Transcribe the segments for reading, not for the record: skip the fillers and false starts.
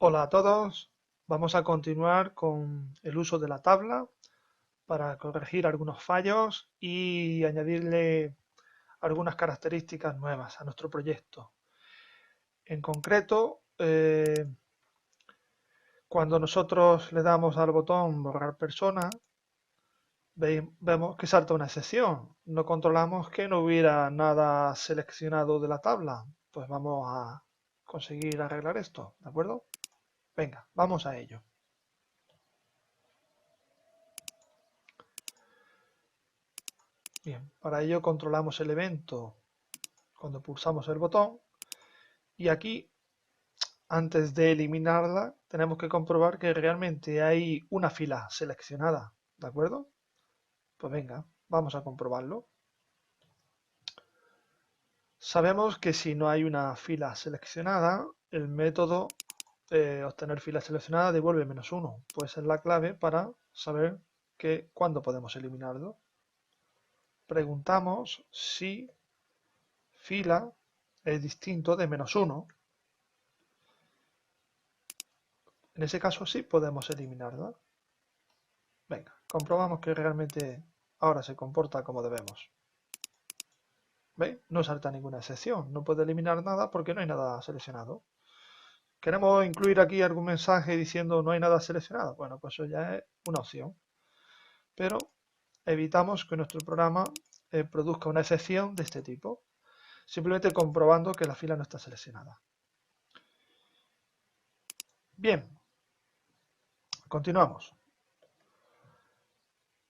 Hola a todos, vamos a continuar con el uso de la tabla para corregir algunos fallos y añadirle algunas características nuevas a nuestro proyecto. En concreto, cuando nosotros le damos al botón borrar persona, vemos que salta una excepción. No controlamos que no hubiera nada seleccionado de la tabla. Pues vamos a conseguir arreglar esto, ¿de acuerdo? Venga, vamos a ello. Bien, para ello controlamos el evento cuando pulsamos el botón y aquí, antes de eliminarla, tenemos que comprobar que realmente hay una fila seleccionada, ¿de acuerdo? Pues venga, vamos a comprobarlo. Sabemos que si no hay una fila seleccionada, el método obtener fila seleccionada devuelve -1, pues es la clave para saber cuándo podemos eliminarlo. Preguntamos si fila es distinto de -1. En ese caso sí podemos eliminarla. Venga, comprobamos que realmente ahora se comporta como debemos. ¿Veis? No salta ninguna excepción, no puede eliminar nada porque no hay nada seleccionado. ¿Queremos incluir aquí algún mensaje diciendo no hay nada seleccionado? Bueno, pues eso ya es una opción. Pero evitamos que nuestro programa produzca una excepción de este tipo, simplemente comprobando que la fila no está seleccionada. Bien, continuamos.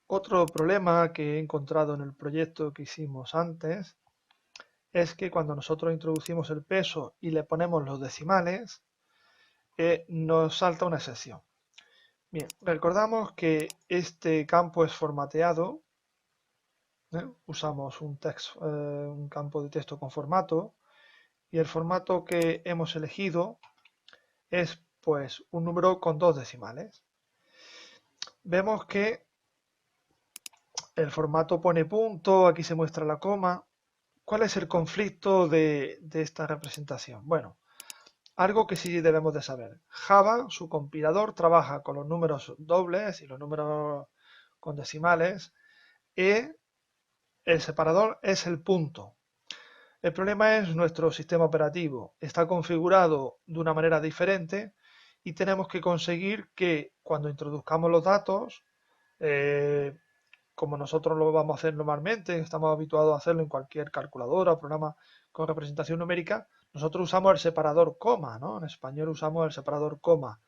Otro problema que he encontrado en el proyecto que hicimos antes es que cuando nosotros introducimos el peso y le ponemos los decimales, nos salta una excepción. Bien, recordamos que este campo es formateado, usamos un campo de texto con formato, y el formato que hemos elegido es pues un número con 2 decimales. Vemos que el formato pone punto, aquí se muestra la coma. ¿Cuál es el conflicto de esta representación? Bueno, algo que sí debemos de saber. Java, su compilador, trabaja con los números dobles y los números con decimales y el separador es el punto. El problema es nuestro sistema operativo. Está configurado de una manera diferente y tenemos que conseguir que cuando introduzcamos los datos, como nosotros lo vamos a hacer normalmente, estamos habituados a hacerlo en cualquier calculadora o programa con representación numérica, nosotros usamos el separador coma, ¿no? En español usamos el separador coma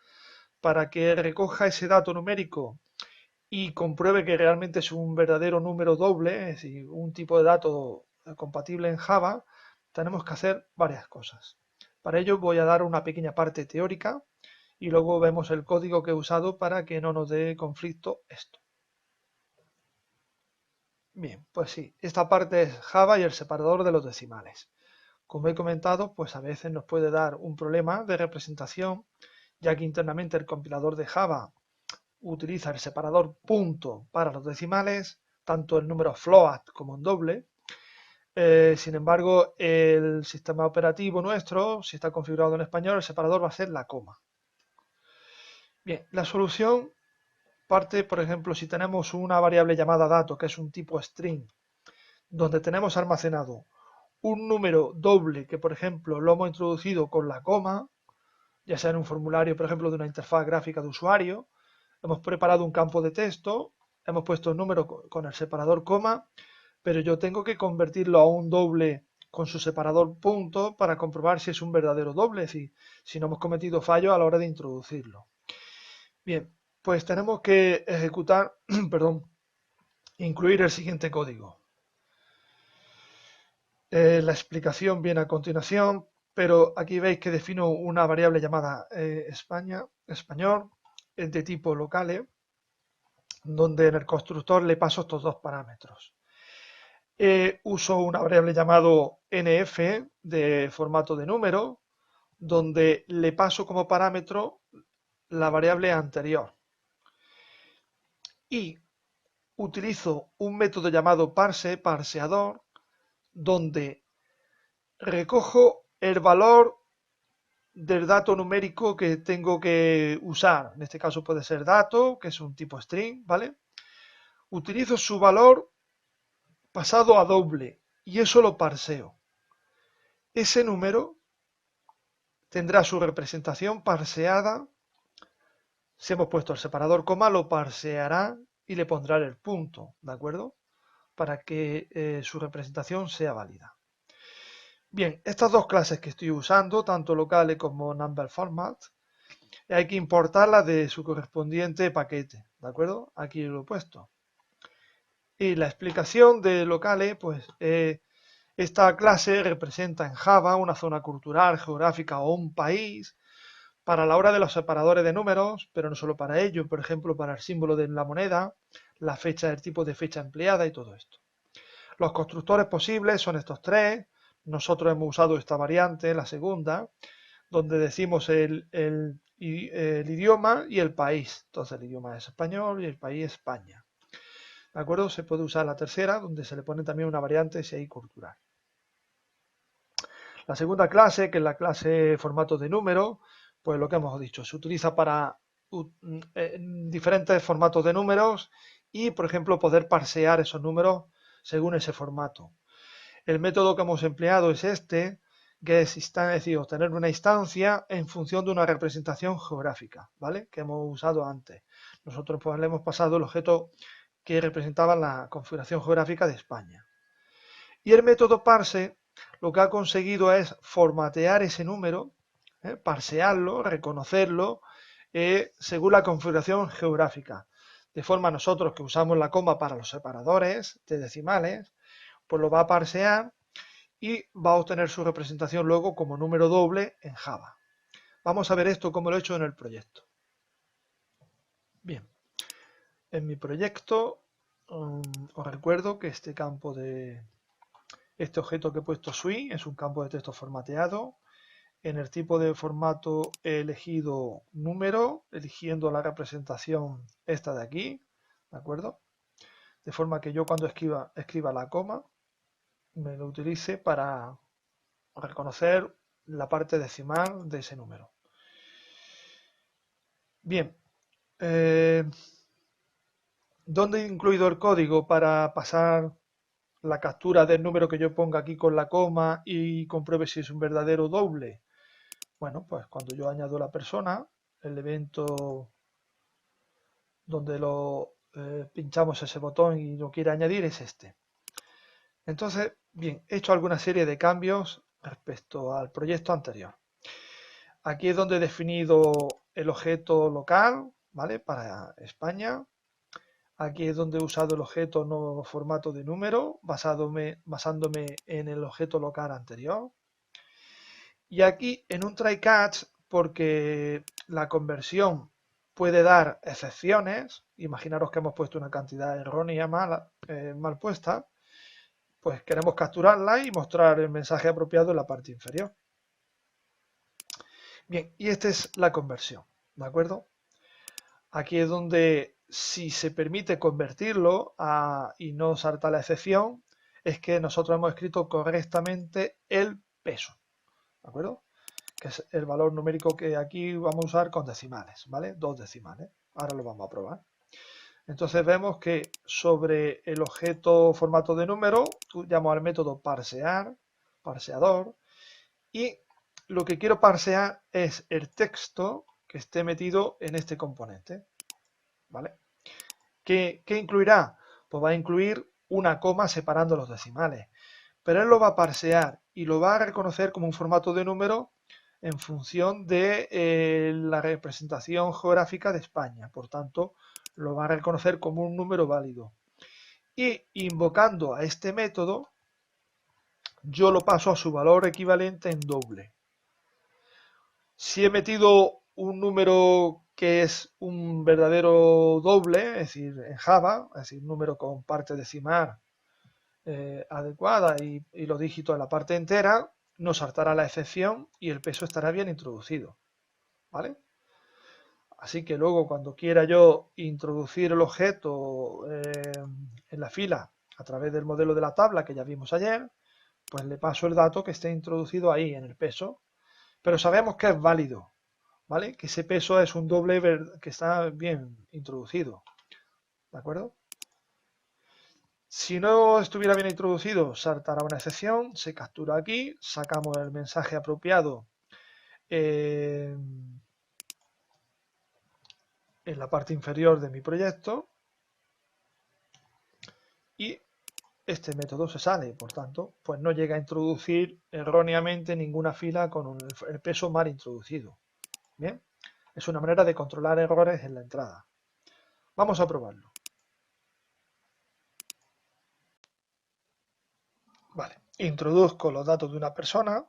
para que recoja ese dato numérico y compruebe que realmente es un verdadero número doble, es decir, un tipo de dato compatible en Java. Tenemos que hacer varias cosas. Para ello voy a dar una pequeña parte teórica y luego vemos el código que he usado para que no nos dé conflicto esto. Bien, pues sí, esta parte es Java y el separador de los decimales. Como he comentado, pues a veces nos puede dar un problema de representación, ya que internamente el compilador de Java utiliza el separador punto para los decimales, tanto el número float como en doble. Sin embargo, el sistema operativo nuestro, si está configurado en español, el separador va a ser la coma. Bien, la solución parte, por ejemplo, si tenemos una variable llamada dato, que es un tipo string, donde tenemos almacenado un número doble que, por ejemplo, lo hemos introducido con la coma, ya sea en un formulario, por ejemplo, de una interfaz gráfica de usuario, hemos preparado un campo de texto, hemos puesto el número con el separador coma, pero yo tengo que convertirlo a un doble con su separador punto para comprobar si es un verdadero doble, es decir, si no hemos cometido fallo a la hora de introducirlo. Bien, pues tenemos que ejecutar, perdón, incluir el siguiente código. La explicación viene a continuación, pero aquí veis que defino una variable llamada español, de tipo locale, donde en el constructor le paso estos dos parámetros. Uso una variable llamado nf de formato de número, donde le paso como parámetro la variable anterior. Y utilizo un método llamado parseador, donde recojo el valor del dato numérico que tengo que usar. En este caso puede ser dato, que es un tipo string, ¿vale? Utilizo su valor pasado a doble y eso lo parseo. Ese número tendrá su representación parseada. Si hemos puesto el separador coma, lo parseará y le pondrá el punto, ¿de acuerdo? Para que su representación sea válida. Bien, estas dos clases que estoy usando, tanto locales como number format, hay que importarlas de su correspondiente paquete, ¿de acuerdo? Aquí lo he puesto. Y la explicación de locales, pues esta clase representa en Java una zona cultural, geográfica o un país para la hora de los separadores de números, pero no solo para ello, por ejemplo, para el símbolo de la moneda, la fecha, el tipo de fecha empleada y todo esto. Los constructores posibles son estos tres. Nosotros hemos usado esta variante, la segunda, donde decimos el idioma y el país. Entonces el idioma es español y el país es España. ¿De acuerdo? Se puede usar la tercera, donde se le pone también una variante si hay cultural. La segunda clase, que es la clase formato de número, pues lo que hemos dicho, se utiliza para diferentes formatos de números y, por ejemplo, poder parsear esos números según ese formato. El método que hemos empleado es este, que es decir, obtener una instancia en función de una representación geográfica, ¿vale? Que hemos usado antes. Nosotros pues le hemos pasado el objeto que representaba la configuración geográfica de España. Y el método parse lo que ha conseguido es formatear ese número, parsearlo, reconocerlo, según la configuración geográfica. De forma nosotros que usamos la coma para los separadores de decimales, pues lo va a parsear y va a obtener su representación luego como número doble en Java. Vamos a ver esto como lo he hecho en el proyecto. Bien, en mi proyecto os recuerdo que este campo de este objeto que he puesto swing es un campo de texto formateado. En el tipo de formato he elegido número, eligiendo la representación esta de aquí, ¿de acuerdo? De forma que yo cuando escriba la coma, me lo utilice para reconocer la parte decimal de ese número. Bien, ¿dónde he incluido el código para pasar la captura del número que yo ponga aquí con la coma y compruebe si es un verdadero doble? Bueno, pues cuando yo añado la persona, el evento donde lo pinchamos ese botón y lo quiere añadir es este. Entonces, bien, he hecho alguna serie de cambios respecto al proyecto anterior. Aquí es donde he definido el objeto local, ¿vale? Para España. Aquí es donde he usado el objeto no formato de número, basándome en el objeto local anterior. Y aquí en un try catch, porque la conversión puede dar excepciones, imaginaros que hemos puesto una cantidad errónea mal puesta, pues queremos capturarla y mostrar el mensaje apropiado en la parte inferior. Bien, y esta es la conversión, ¿de acuerdo? Aquí es donde si se permite convertirlo y no salta la excepción, es que nosotros hemos escrito correctamente el peso, ¿de acuerdo? Que es el valor numérico que aquí vamos a usar con decimales, ¿vale? 2 decimales. Ahora lo vamos a probar. Entonces vemos que sobre el objeto formato de número, llamo al método parseador, y lo que quiero parsear es el texto que esté metido en este componente, ¿vale? ¿Qué incluirá? Pues va a incluir una coma separando los decimales, pero él lo va a parsear y lo va a reconocer como un formato de número en función de la representación geográfica de España. Por tanto, lo va a reconocer como un número válido. Y invocando a este método, yo lo paso a su valor equivalente en doble. Si he metido un número que es un verdadero doble, es decir, en Java, es decir, un número con parte decimal adecuada y los dígitos en la parte entera, no saltará la excepción y el peso estará bien introducido, ¿vale? Así que luego cuando quiera yo introducir el objeto en la fila a través del modelo de la tabla que ya vimos ayer, pues le paso el dato que esté introducido ahí en el peso pero sabemos que es válido, ¿vale? Que ese peso es un doble que está bien introducido, ¿de acuerdo? Si no estuviera bien introducido, saltará una excepción, se captura aquí, sacamos el mensaje apropiado en la parte inferior de mi proyecto y este método se sale, por tanto, pues no llega a introducir erróneamente ninguna fila con el peso mal introducido. Bien, es una manera de controlar errores en la entrada. Vamos a probarlo. Vale, introduzco los datos de una persona.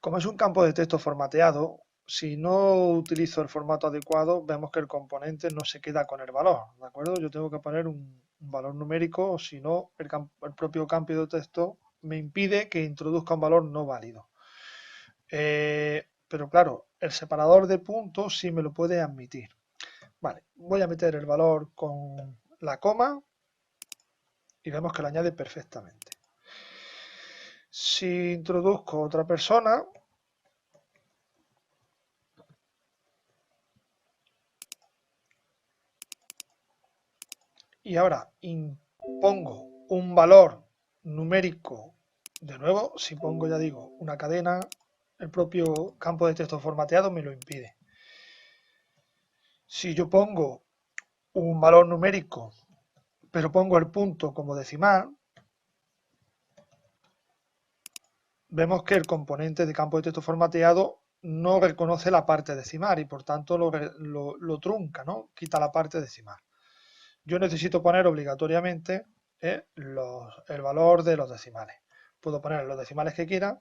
Como es un campo de texto formateado, si no utilizo el formato adecuado, vemos que el componente no se queda con el valor, ¿de acuerdo? Yo tengo que poner un valor numérico, o si no, el propio campo de texto me impide que introduzca un valor no válido. Pero claro, el separador de puntos sí me lo puede admitir. Vale, voy a meter el valor con la coma y vemos que lo añade perfectamente. Si introduzco otra persona, y ahora impongo un valor numérico, de nuevo, si pongo, ya digo, una cadena, el propio campo de texto formateado me lo impide. Si yo pongo un valor numérico, pero pongo el punto como decimal, vemos que el componente de campo de texto formateado no reconoce la parte decimal y por tanto lo trunca, ¿no? Quita la parte decimal. Yo necesito poner obligatoriamente el valor de los decimales. Puedo poner los decimales que quiera,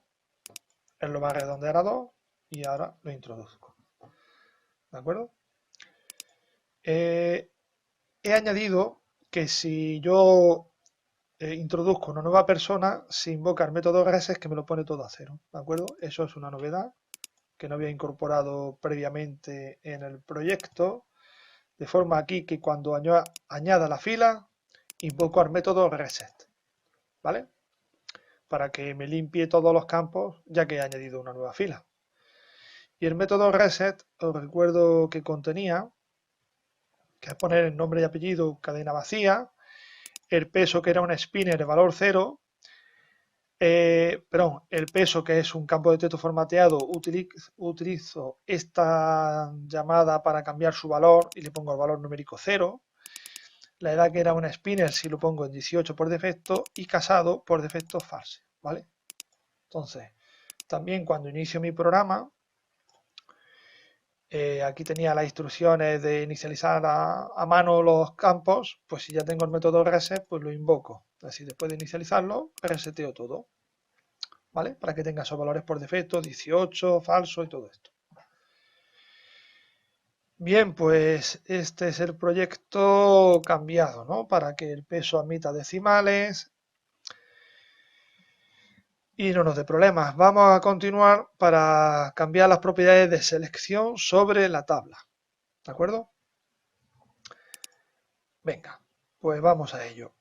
él lo va a redondear a 2 y ahora lo introduzco. ¿De acuerdo? He añadido que si yo introduzco una nueva persona, se invoca el método reset que me lo pone todo a 0. ¿De acuerdo? Eso es una novedad que no había incorporado previamente en el proyecto. De forma aquí que cuando añada la fila, invoco al método reset. ¿Vale? Para que me limpie todos los campos ya que he añadido una nueva fila. Y el método reset, os recuerdo que contenía, que es poner el nombre y apellido, cadena vacía, el peso que era un spinner de valor 0, el peso que es un campo de texto formateado, utilizo esta llamada para cambiar su valor y le pongo el valor numérico 0. La edad que era un spinner si lo pongo en 18 por defecto y casado por defecto false, ¿vale? Entonces, también cuando inicio mi programa, aquí tenía las instrucciones de inicializar a mano los campos, pues si ya tengo el método reset, pues lo invoco. Así después de inicializarlo, reseteo todo, ¿vale? Para que tenga esos valores por defecto, 18, falso y todo esto. Bien, pues este es el proyecto cambiado, ¿no? Para que el peso admita decimales y no nos dé problemas. Vamos a continuar para cambiar las propiedades de selección sobre la tabla. ¿De acuerdo? Venga, pues vamos a ello.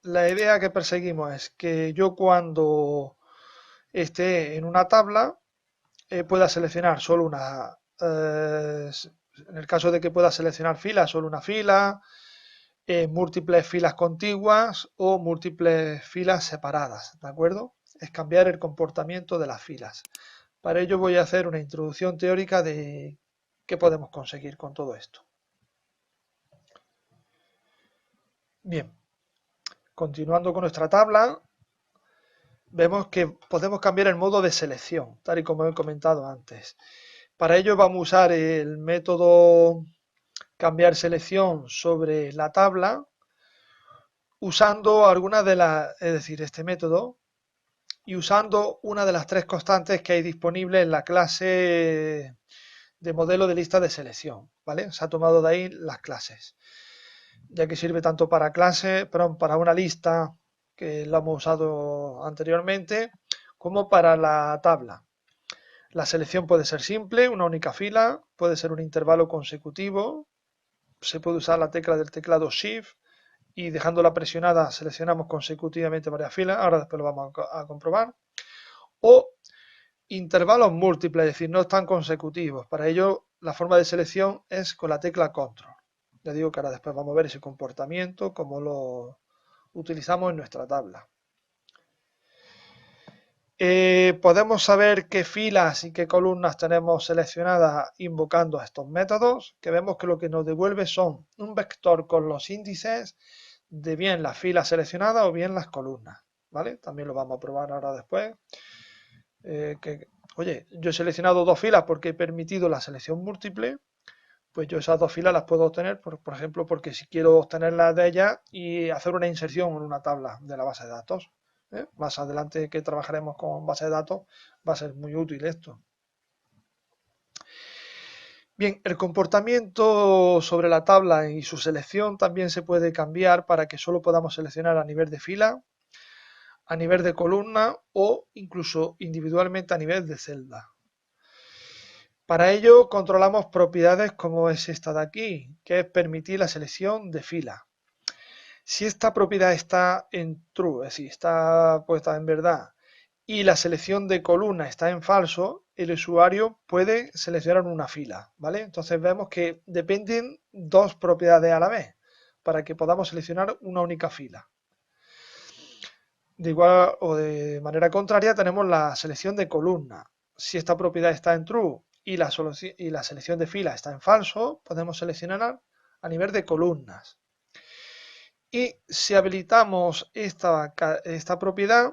La idea que perseguimos es que yo cuando esté en una tabla pueda seleccionar solo una, en el caso de que pueda seleccionar filas, solo una fila, múltiples filas contiguas o múltiples filas separadas, ¿de acuerdo? Es cambiar el comportamiento de las filas. Para ello voy a hacer una introducción teórica de qué podemos conseguir con todo esto. Bien, continuando con nuestra tabla, vemos que podemos cambiar el modo de selección, tal y como he comentado antes. Para ello vamos a usar el método cambiar selección sobre la tabla, usando algunas de las, es decir, este método, y usando una de las 3 constantes que hay disponibles en la clase de modelo de lista de selección, ¿vale? Se ha tomado de ahí las clases, ya que sirve tanto para clase, perdón, para una lista que la hemos usado anteriormente, como para la tabla. La selección puede ser simple, una única fila, puede ser un intervalo consecutivo, se puede usar la tecla del teclado Shift y dejándola presionada seleccionamos consecutivamente varias filas, ahora después lo vamos a comprobar, o intervalos múltiples, es decir, no están consecutivos. Para ello, la forma de selección es con la tecla Control. Ya digo que ahora después vamos a ver ese comportamiento, cómo lo utilizamos en nuestra tabla. Podemos saber qué filas y qué columnas tenemos seleccionadas invocando estos métodos, que vemos que lo que nos devuelve son un vector con los índices de bien las filas seleccionadas o bien las columnas, ¿vale? También lo vamos a probar ahora después. Oye, yo he seleccionado dos filas porque he permitido la selección múltiple, pues yo esas dos filas las puedo obtener, por ejemplo, porque si quiero obtenerlas de ellas y hacer una inserción en una tabla de la base de datos. Más adelante que trabajaremos con base de datos va a ser muy útil esto. Bien, el comportamiento sobre la tabla y su selección también se puede cambiar para que solo podamos seleccionar a nivel de fila, a nivel de columna o incluso individualmente a nivel de celda. Para ello controlamos propiedades como es esta de aquí, que es permitir la selección de fila. Si esta propiedad está en true, es decir, está puesta en verdad, y la selección de columna está en falso, el usuario puede seleccionar una fila, ¿vale? Entonces vemos que dependen dos propiedades a la vez para que podamos seleccionar una única fila. De igual o de manera contraria tenemos la selección de columna. Si esta propiedad está en true y la selección de fila está en falso, podemos seleccionar a nivel de columnas. Y si habilitamos esta propiedad,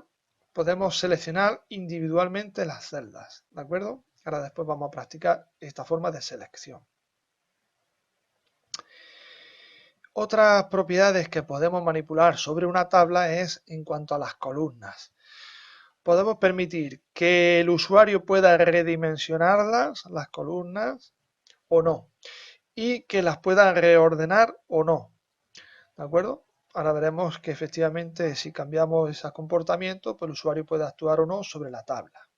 podemos seleccionar individualmente las celdas, ¿de acuerdo? Ahora después vamos a practicar esta forma de selección. Otras propiedades que podemos manipular sobre una tabla es en cuanto a las columnas. Podemos permitir que el usuario pueda redimensionarlas, las columnas, o no, y que las pueda reordenar o no, ¿de acuerdo? Ahora veremos que efectivamente si cambiamos ese comportamiento, pues el usuario puede actuar o no sobre la tabla.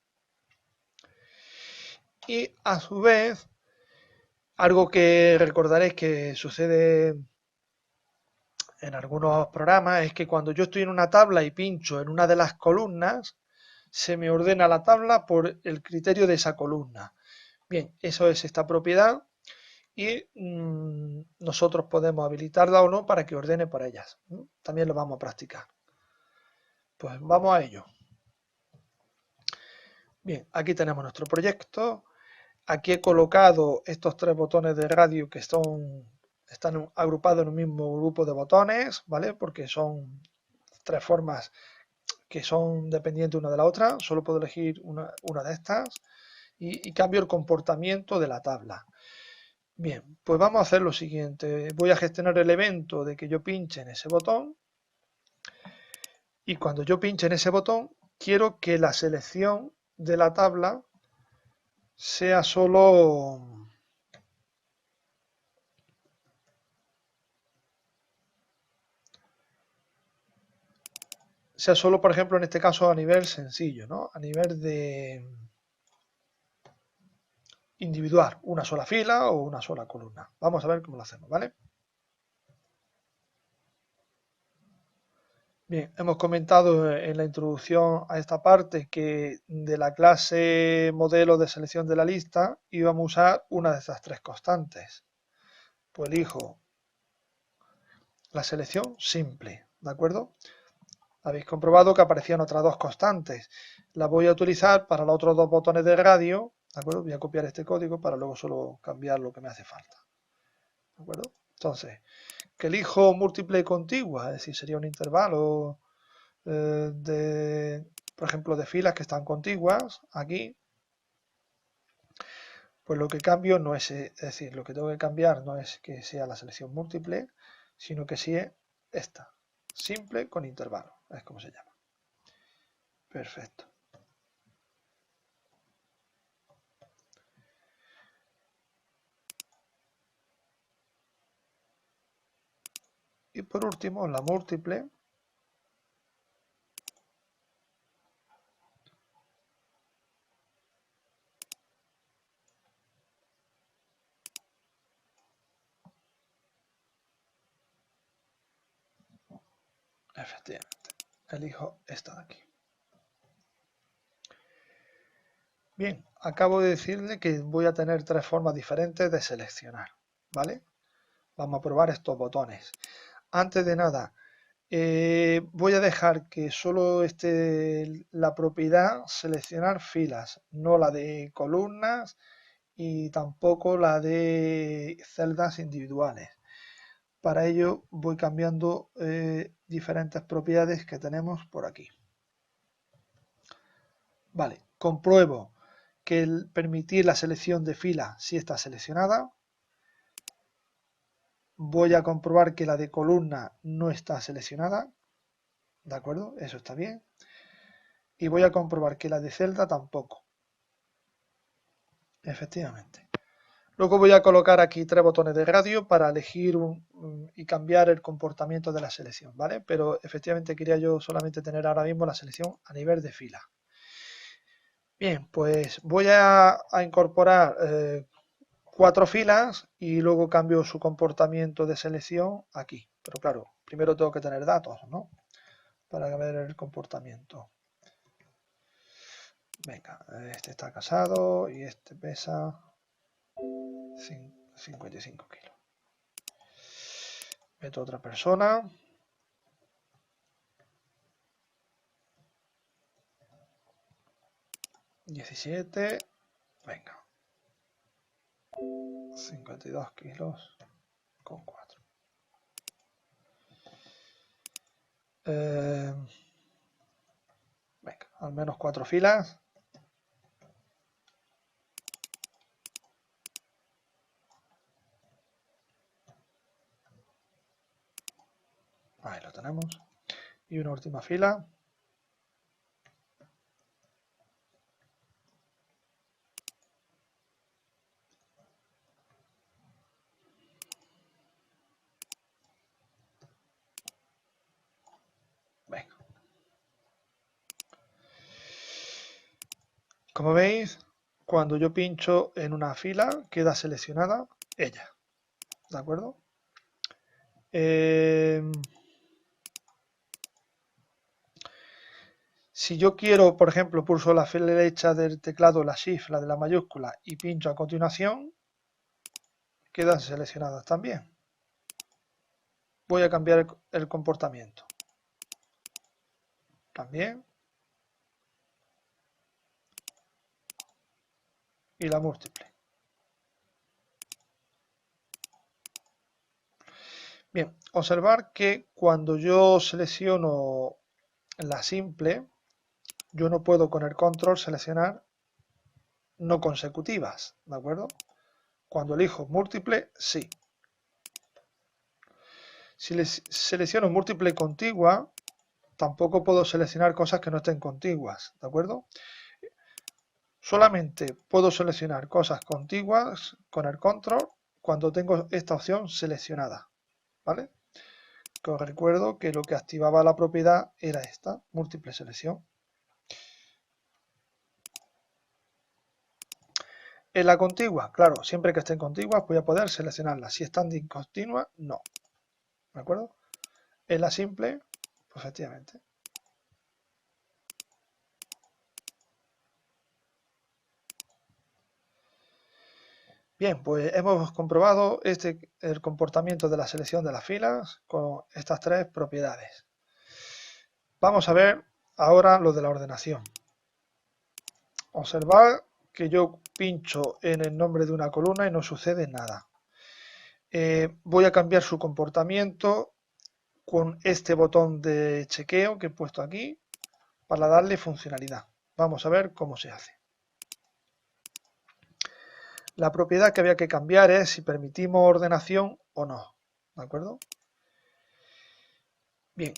Y a su vez, algo que recordaréis que sucede en algunos programas es que cuando yo estoy en una tabla y pincho en una de las columnas, se me ordena la tabla por el criterio de esa columna. Bien, eso es esta propiedad y nosotros podemos habilitarla o no para que ordene por ellas. También lo vamos a practicar. Pues vamos a ello. Bien, aquí tenemos nuestro proyecto. Aquí he colocado estos tres botones de radio que están agrupados en un mismo grupo de botones, ¿vale? Porque son tres formas que son dependientes una de la otra. Solo puedo elegir una de estas y cambio el comportamiento de la tabla. Bien, pues vamos a hacer lo siguiente. Voy a gestionar el evento de que yo pinche en ese botón. Y cuando yo pinche en ese botón, quiero que la selección de la tabla sea solo por ejemplo, en este caso a nivel sencillo, ¿no? A nivel de individual, una sola fila o una sola columna. Vamos a ver cómo lo hacemos, ¿vale? Bien, hemos comentado en la introducción a esta parte que de la clase modelo de selección de la lista íbamos a usar una de estas tres constantes. Pues elijo la selección simple, ¿de acuerdo? Habéis comprobado que aparecían otras dos constantes. Las voy a utilizar para los otros dos botones de radio, ¿de acuerdo? Voy a copiar este código para luego solo cambiar lo que me hace falta, ¿de acuerdo? Entonces, que elijo múltiple contigua, es decir, sería un intervalo por ejemplo, de filas que están contiguas, aquí, pues lo que cambio no es decir, lo que tengo que cambiar no es que sea la selección múltiple, sino que sea esta, simple con intervalo, es como se llama. Perfecto. Y por último, la múltiple. Efectivamente, elijo esta de aquí. Bien, acabo de decirle que voy a tener tres formas diferentes de seleccionar, ¿vale? Vamos a probar estos botones. Antes de nada, voy a dejar que solo esté la propiedad seleccionar filas, no la de columnas y tampoco la de celdas individuales. Para ello voy cambiando diferentes propiedades que tenemos por aquí. Vale, compruebo que el permitir la selección de fila sí está seleccionada. Voy a comprobar que la de columna no está seleccionada. ¿De acuerdo? Eso está bien. Y voy a comprobar que la de celda tampoco. Efectivamente. Luego voy a colocar aquí tres botones de radio para elegir y cambiar el comportamiento de la selección, ¿vale? Pero efectivamente quería yo solamente tener ahora mismo la selección a nivel de fila. Bien, pues voy a incorporar 4 filas y luego cambio su comportamiento de selección aquí. Pero claro, primero tengo que tener datos, ¿no? Para ver el comportamiento. Venga, este está casado y este pesa 55 kilos. Meto otra persona. $17. Venga. 52 kilos con 4. Venga, al menos 4 filas. Ahí lo tenemos. Y una última fila. Venga. Como veis, cuando yo pincho en una fila, queda seleccionada ella. ¿De acuerdo? Si yo quiero, por ejemplo, pulso la fila derecha del teclado, la Shift, la de la mayúscula, y pincho a continuación, quedan seleccionadas también. Voy a cambiar el comportamiento. También. Y la múltiple. Bien, observar que cuando yo selecciono la simple, yo no puedo con el control seleccionar no consecutivas, ¿de acuerdo? Cuando elijo múltiple, sí. Si selecciono múltiple contigua, tampoco puedo seleccionar cosas que no estén contiguas, ¿de acuerdo? Solamente puedo seleccionar cosas contiguas con el control cuando tengo esta opción seleccionada, ¿vale? Que os recuerdo que lo que activaba la propiedad era esta, múltiple selección. En la contigua, claro, siempre que estén contiguas voy a poder seleccionarlas. Si están discontinuas, no. ¿De acuerdo? En la simple, pues efectivamente. Bien, pues hemos comprobado el comportamiento de la selección de las filas con estas tres propiedades. Vamos a ver ahora lo de la ordenación. Observad que yo pincho en el nombre de una columna y no sucede nada. Voy a cambiar su comportamiento con este botón de chequeo que he puesto aquí para darle funcionalidad. Vamos a ver cómo se hace. La propiedad que había que cambiar es si permitimos ordenación o no. ¿De acuerdo? Bien.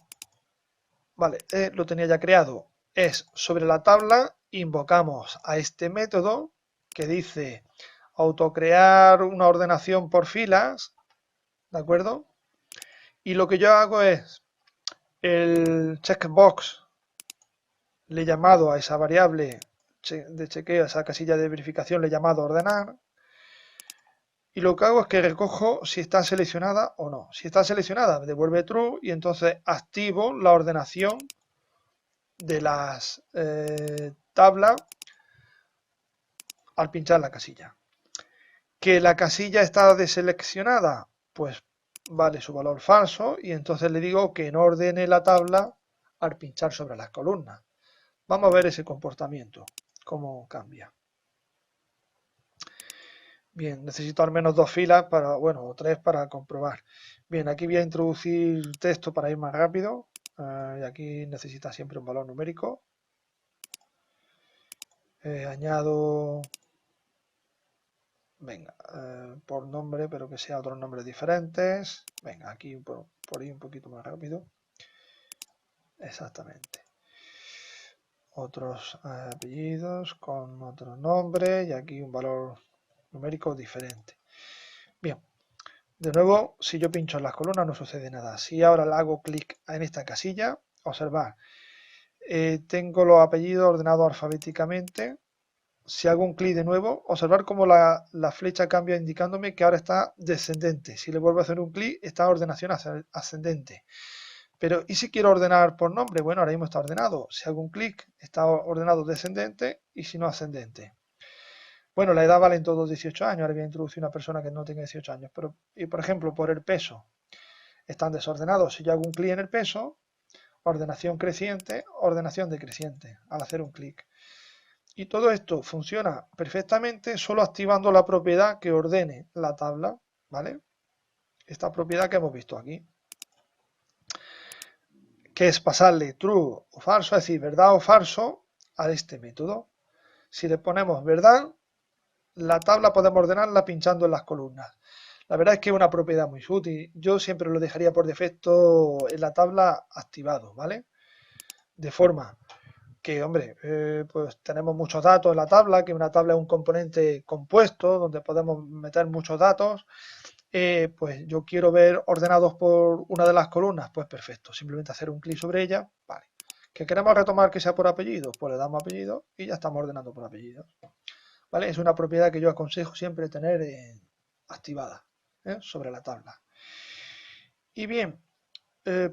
Vale, lo tenía ya creado. Es sobre la tabla, invocamos a este método que dice autocrear una ordenación por filas. ¿De acuerdo? Y lo que yo hago es el checkbox le he llamado a esa variable de chequeo, a esa casilla de verificación, le he llamado ordenar. Y lo que hago es que recojo si está seleccionada o no. Si está seleccionada, me devuelve true y entonces activo la ordenación de las tablas al pinchar la casilla. Que la casilla está deseleccionada, pues vale su valor falso y entonces le digo que no ordene la tabla al pinchar sobre las columnas. Vamos a ver ese comportamiento, cómo cambia. Bien, necesito al menos 2 filas para, bueno, o 3 para comprobar. Bien, aquí voy a introducir texto para ir más rápido. Y aquí necesita siempre un valor numérico. Añado, venga, por nombre, pero que sea otros nombres diferentes. Venga, aquí por ahí un poquito más rápido. Exactamente. Otros apellidos con otro nombre y aquí un valor numérico diferente. Bien, de nuevo, si yo pincho en las columnas no sucede nada. Si ahora le hago clic en esta casilla, observar, tengo los apellidos ordenados alfabéticamente. Si hago un clic de nuevo, observar cómo la flecha cambia indicándome que ahora está descendente. Si le vuelvo a hacer un clic, está ordenación ascendente. Pero, ¿y si quiero ordenar por nombre? Bueno, ahora mismo está ordenado. Si hago un clic, está ordenado descendente y si no ascendente. Bueno, la edad vale en todos 18 años. Ahora voy a introducir una persona que no tenga 18 años. Pero, y por ejemplo, por el peso, están desordenados. Si yo hago un clic en el peso, ordenación creciente, ordenación decreciente, al hacer un clic. Y todo esto funciona perfectamente solo activando la propiedad que ordene la tabla, ¿vale? Esta propiedad que hemos visto aquí, que es pasarle true o falso, es decir, verdad o falso a este método. Si le ponemos verdad, la tabla podemos ordenarla pinchando en las columnas. La verdad es que es una propiedad muy útil. Yo siempre lo dejaría por defecto en la tabla activado, ¿vale? De forma que, hombre, pues tenemos muchos datos en la tabla, que una tabla es un componente compuesto donde podemos meter muchos datos. Pues yo quiero ver ordenados por una de las columnas, pues perfecto, simplemente hacer un clic sobre ella, vale. ¿Que queremos retomar que sea por apellido? Pues le damos apellido y ya estamos ordenando por apellidos. ¿Vale? Es una propiedad que yo aconsejo siempre tener activada sobre la tabla. Y bien,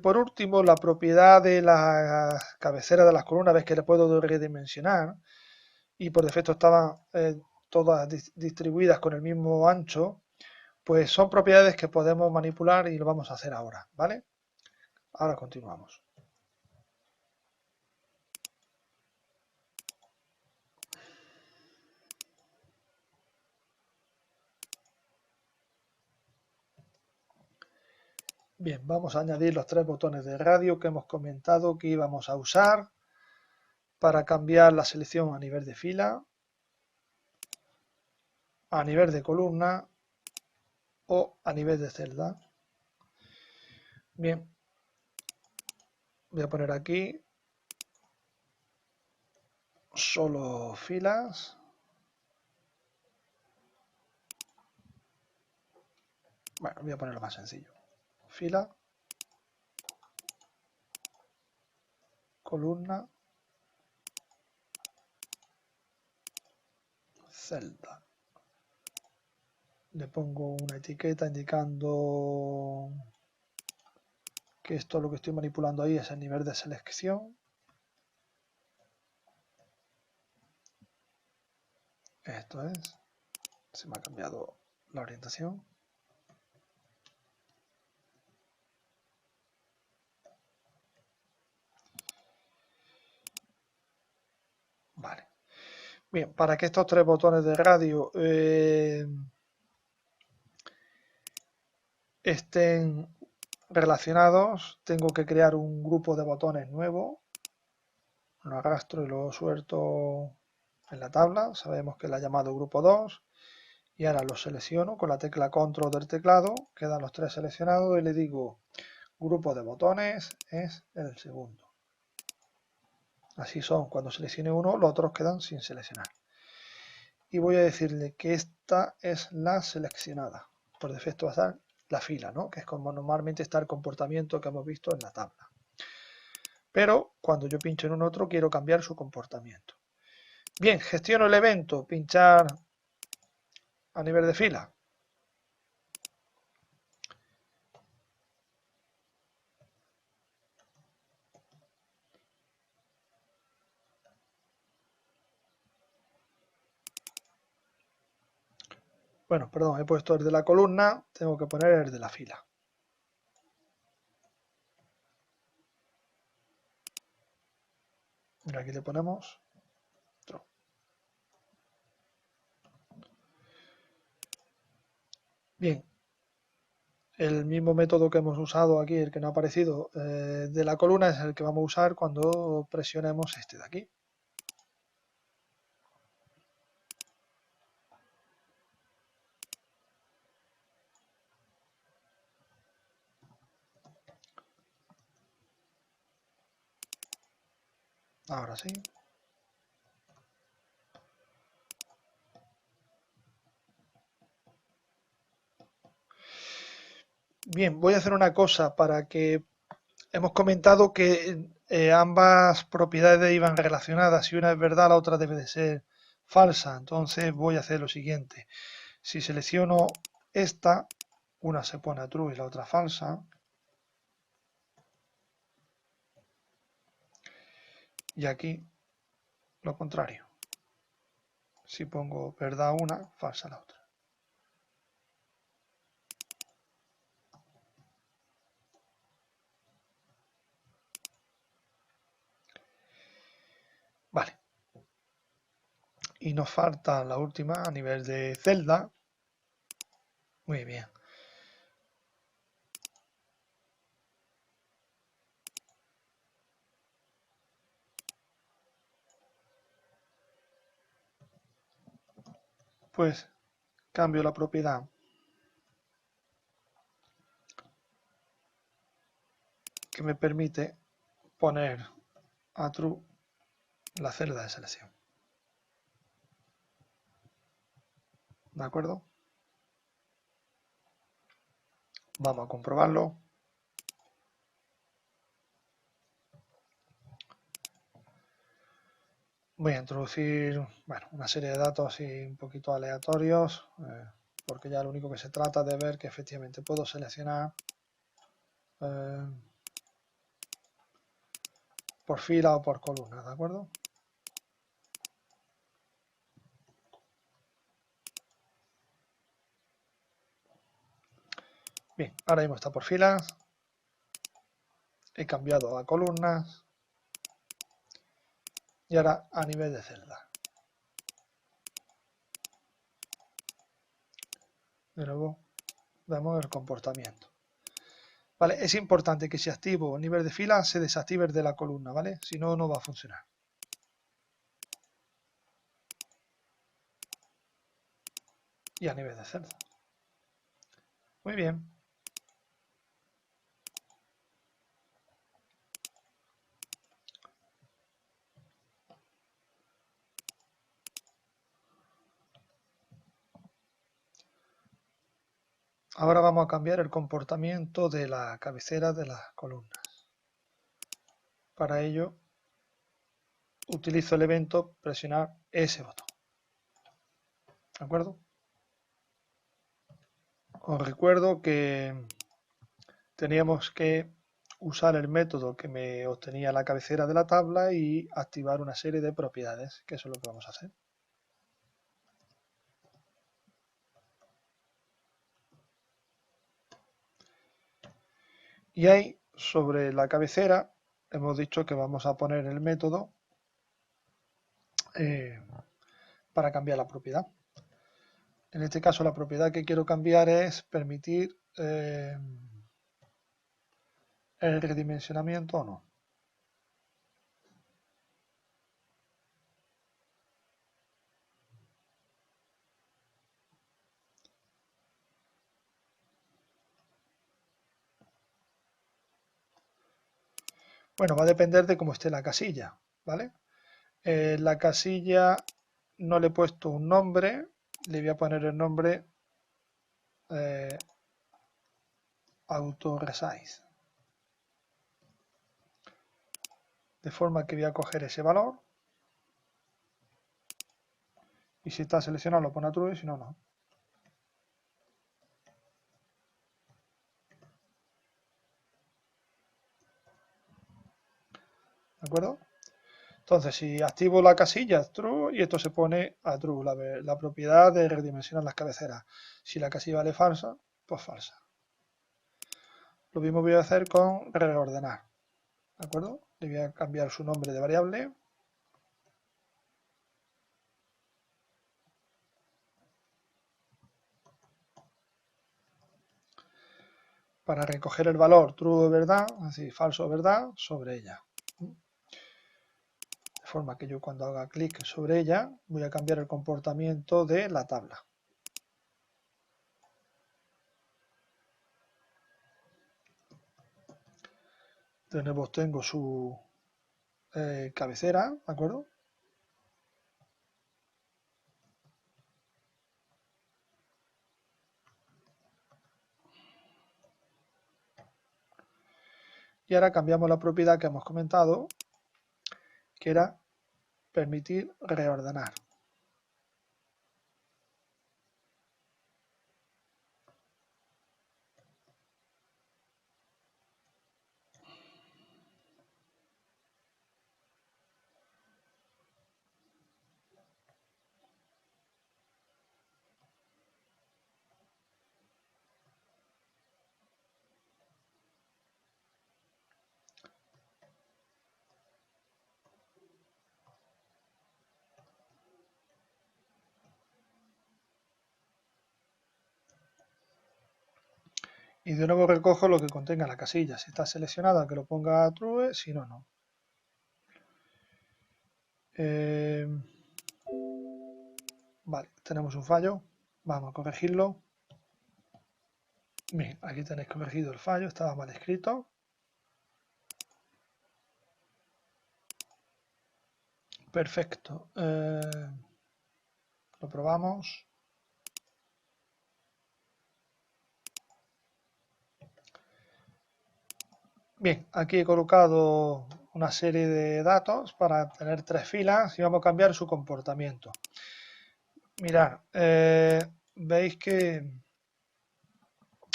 por último, la propiedad de la cabecera de las columnas, ves que le puedo redimensionar y por defecto estaban todas distribuidas con el mismo ancho, pues son propiedades que podemos manipular y lo vamos a hacer ahora, ¿vale? Ahora continuamos. Bien, vamos a añadir los 3 botones de radio que hemos comentado que íbamos a usar para cambiar la selección a nivel de fila, a nivel de columna o a nivel de celda. Bien, voy a poner aquí solo filas. Bueno, voy a ponerlo más sencillo. Fila, columna, celda. Le pongo una etiqueta indicando que esto lo que estoy manipulando ahí es el nivel de selección. Esto es. Se me ha cambiado la orientación. Vale. Bien, para que estos 3 botones de radio estén relacionados, tengo que crear un grupo de botones nuevo. Lo arrastro y lo suelto en la tabla. Sabemos que la he llamado grupo 2. Y ahora los selecciono con la tecla control del teclado. Quedan los 3 seleccionados y le digo grupo de botones es el segundo. Así son, cuando seleccione uno, los otros quedan sin seleccionar. Y voy a decirle que esta es la seleccionada. Por defecto va a estar la fila, ¿no? Que es como normalmente está el comportamiento que hemos visto en la tabla. Pero cuando yo pincho en un otro, quiero cambiar su comportamiento. Bien, gestiono el evento, pinchar a nivel de fila. Bueno, perdón, he puesto el de la columna, tengo que poner el de la fila. Mira, aquí le ponemos true. Bien, el mismo método que hemos usado aquí, el que no ha aparecido de la columna, es el que vamos a usar cuando presionemos este de aquí. Ahora sí. Bien, voy a hacer una cosa para que hemos comentado que ambas propiedades iban relacionadas. Si una es verdad, la otra debe de ser falsa. Entonces voy a hacer lo siguiente. Si selecciono esta, una se pone a true y la otra falsa. Y aquí lo contrario. Si pongo verdad una, falsa la otra. Vale. Y nos falta la última a nivel de celda. Muy bien. Pues cambio la propiedad que me permite poner a true la celda de selección. ¿De acuerdo? Vamos a comprobarlo. Voy a introducir una serie de datos así un poquito aleatorios, porque ya lo único que se trata de ver que efectivamente puedo seleccionar por fila o por columna, ¿de acuerdo? Bien, ahora mismo está por filas, he cambiado a columnas y ahora a nivel de celda. De nuevo vemos el comportamiento. Vale, es importante que si activo el nivel de fila se desactive el de la columna, ¿vale? Si no, no va a funcionar. Y a nivel de celda. Muy bien. Ahora vamos a cambiar el comportamiento de la cabecera de las columnas. Para ello, utilizo el evento presionar ese botón. ¿De acuerdo? Os recuerdo que teníamos que usar el método que me obtenía la cabecera de la tabla y activar una serie de propiedades, que eso es lo que vamos a hacer. Y ahí, sobre la cabecera, hemos dicho que vamos a poner el método para cambiar la propiedad. En este caso, la propiedad que quiero cambiar es permitir el redimensionamiento o no. Bueno, va a depender de cómo esté la casilla, ¿vale? La casilla no le he puesto un nombre, le voy a poner el nombre auto resize. De forma que voy a coger ese valor y si está seleccionado lo pone a true y si no, no. ¿De acuerdo? Entonces, si activo la casilla true y esto se pone a true, la propiedad de redimensionar las cabeceras. Si la casilla vale falsa, pues falsa. Lo mismo voy a hacer con reordenar. ¿De acuerdo? Le voy a cambiar su nombre de variable. Para recoger el valor true o verdad, así falso o verdad, sobre ella. De forma que yo cuando haga clic sobre ella voy a cambiar el comportamiento de la tabla. De nuevo tengo su cabecera, ¿de acuerdo? Y ahora cambiamos la propiedad que hemos comentado, que era permitir reordenar. Y de nuevo recojo lo que contenga la casilla. Si está seleccionada, que lo ponga true, si no, no. Vale, tenemos un fallo. Vamos a corregirlo. Bien, aquí tenéis corregido el fallo, estaba mal escrito. Perfecto. Lo probamos. Bien, aquí he colocado una serie de datos para tener 3 filas y vamos a cambiar su comportamiento. Mirad, veis que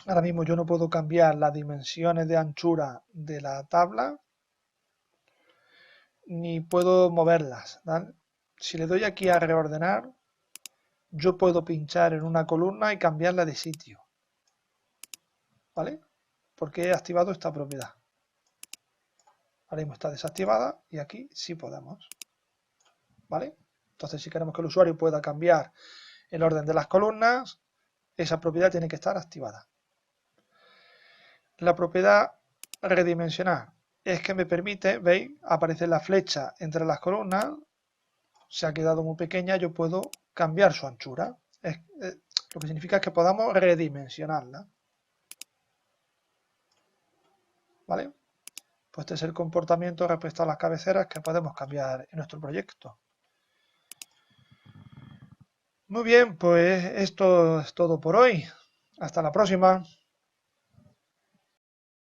ahora mismo yo no puedo cambiar las dimensiones de anchura de la tabla ni puedo moverlas, ¿vale? Si le doy aquí a reordenar, yo puedo pinchar en una columna y cambiarla de sitio, ¿vale? Porque he activado esta propiedad. Ahora mismo está desactivada y aquí sí podemos, ¿vale? Entonces, si queremos que el usuario pueda cambiar el orden de las columnas, esa propiedad tiene que estar activada. La propiedad redimensionar es que me permite, ¿veis? Aparece la flecha entre las columnas, se ha quedado muy pequeña, yo puedo cambiar su anchura. Lo que significa que podamos redimensionarla. ¿Vale? Pues este es el comportamiento respecto a las cabeceras que podemos cambiar en nuestro proyecto. Muy bien, pues esto es todo por hoy. Hasta la próxima.